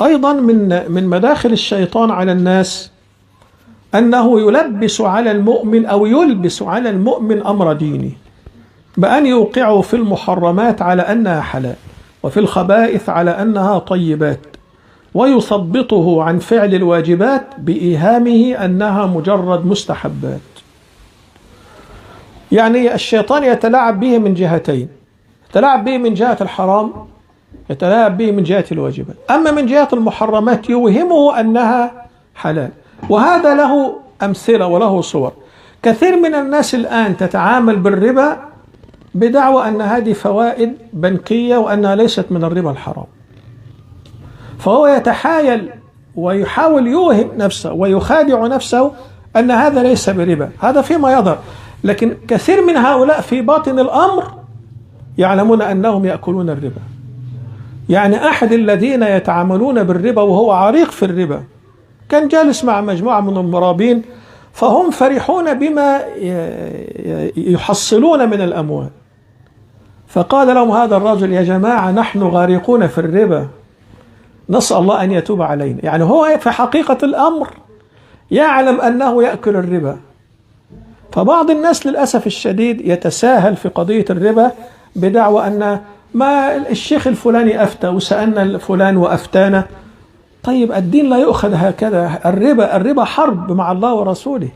أيضا من مداخل الشيطان على الناس أنه يلبس على المؤمن أو يلبس على المؤمن أمر دينه بأن يوقعه في المحرمات على أنها حلال وفي الخبائث على أنها طيبات، ويثبطه عن فعل الواجبات بإيهامه أنها مجرد مستحبات. يعني الشيطان يتلاعب به من جهتين، يتلاعب به من جهة الحرام، يتلاعب به من جهة الواجبات. أما من جهة المحرمات يوهمه أنها حلال، وهذا له أمثلة وله صور. كثير من الناس الآن تتعامل بالربا بدعوى أن هذه فوائد بنكية وأنها ليست من الربا الحرام، فهو يتحايل ويحاول يوهم نفسه ويخادع نفسه أن هذا ليس بربا، هذا فيما يظهر. لكن كثير من هؤلاء في باطن الأمر يعلمون أنهم يأكلون الربا. يعني أحد الذين يتعاملون بالربا وهو عريق في الربا كان جالس مع مجموعة من المرابين، فهم فرحون بما يحصلون من الأموال، فقال لهم هذا الرجل: يا جماعة نحن غارقون في الربا، نسأل الله أن يتوب علينا. يعني هو في حقيقة الأمر يعلم أنه يأكل الربا. فبعض الناس للأسف الشديد يتساهل في قضية الربا بدعوى أن ما الشيخ الفلاني أفتى وسألنا الفلان وأفتانا. طيب الدين لا يؤخذ هكذا، الربا حرب مع الله ورسوله.